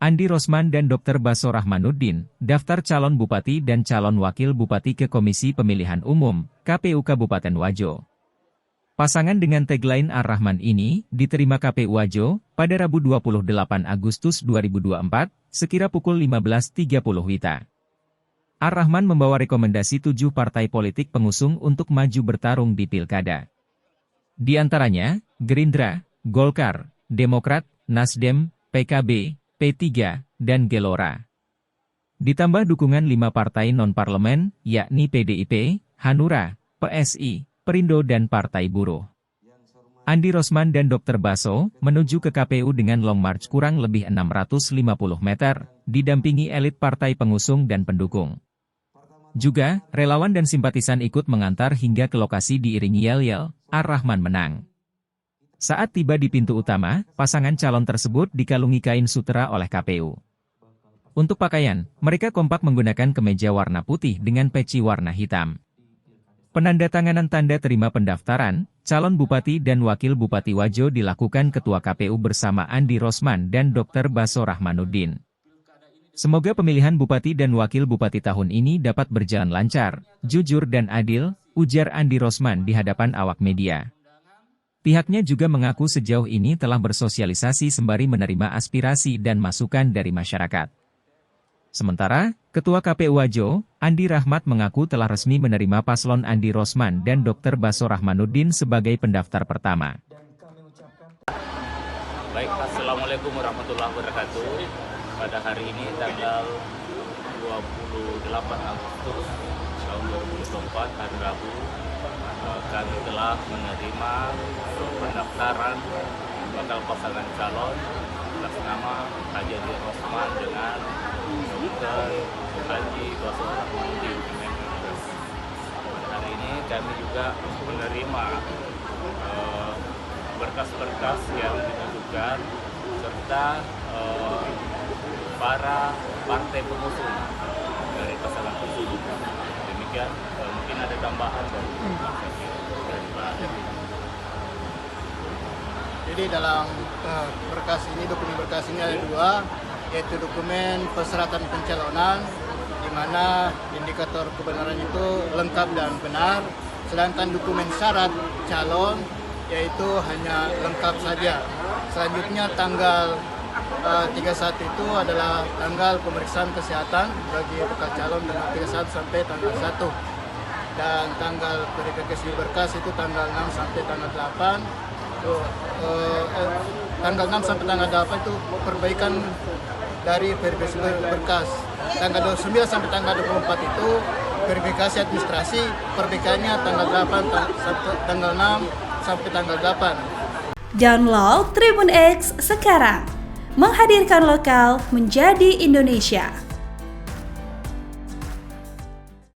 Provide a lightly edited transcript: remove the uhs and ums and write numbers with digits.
Andi Rosman dan Dr. Baso Rahmanuddin, daftar calon bupati dan calon wakil bupati ke Komisi Pemilihan Umum, KPU Kabupaten Wajo. Pasangan dengan tagline Ar-Rahman ini diterima KPU Wajo pada Rabu 28 Agustus 2024, sekira pukul 15.30 WITA. Ar-Rahman membawa rekomendasi 7 partai politik pengusung untuk maju bertarung di Pilkada. Di antaranya, Gerindra, Golkar, Demokrat, Nasdem, PKB, P3, dan Gelora. Ditambah dukungan 5 partai non-parlemen, yakni PDIP, Hanura, PSI, Perindo dan Partai Buruh. Andi Rosman dan Dr. Baso menuju ke KPU dengan long march kurang lebih 650 meter, didampingi elit partai pengusung dan pendukung. Juga, relawan dan simpatisan ikut mengantar hingga ke lokasi diiringi yel-yel, Ar-Rahman menang. Saat tiba di pintu utama, pasangan calon tersebut dikalungi kain sutera oleh KPU. Untuk pakaian, mereka kompak menggunakan kemeja warna putih dengan peci warna hitam. Penandatanganan tanda terima pendaftaran, calon bupati dan wakil bupati Wajo dilakukan Ketua KPU bersama Andi Rosman dan Dr. Baso Rahmanuddin. Semoga pemilihan bupati dan wakil bupati tahun ini dapat berjalan lancar, jujur dan adil, ujar Andi Rosman di hadapan awak media. Pihaknya juga mengaku sejauh ini telah bersosialisasi sembari menerima aspirasi dan masukan dari masyarakat. Sementara, Ketua KPU Wajo, Andi Rahmat mengaku telah resmi menerima paslon Andi Rosman dan Dr. Baso Rahmanuddin sebagai pendaftar pertama. Baik, Assalamualaikum warahmatullahi wabarakatuh. Pada hari ini tanggal 28 Agustus tahun 2024, hari Rabu, kami telah menerima pendaftaran bakal pasangan calon atas nama Haji Andi Rosman dengan Dr. Haji Baso Rahmanuddin. Pada hari ini kami juga menerima berkas-berkas yang ditujukan serta para partai pengusung dari pasangan tersebut. Demikian, mungkin ada tambahan dari Jadi dalam berkas ini, dokumen berkas ini ada 2, yaitu dokumen persyaratan pencalonan, di mana indikator kebenaran itu lengkap dan benar, sedangkan dokumen syarat calon yaitu hanya lengkap saja. Selanjutnya tanggal 31 itu adalah tanggal pemeriksaan kesehatan bagi bakal calon dari 31 sampai tanggal 1. Dan tanggal verifikasi berkas itu tanggal 6 sampai tanggal 8. Tanggal 6 sampai tanggal 8 itu perbaikan dari verifikasi berkas. Tanggal 29 sampai tanggal 24 itu verifikasi administrasi, perbaikannya tanggal 8 sampai tanggal 6 sampai tanggal 8. Download Tribun X sekarang, menghadirkan lokal menjadi Indonesia.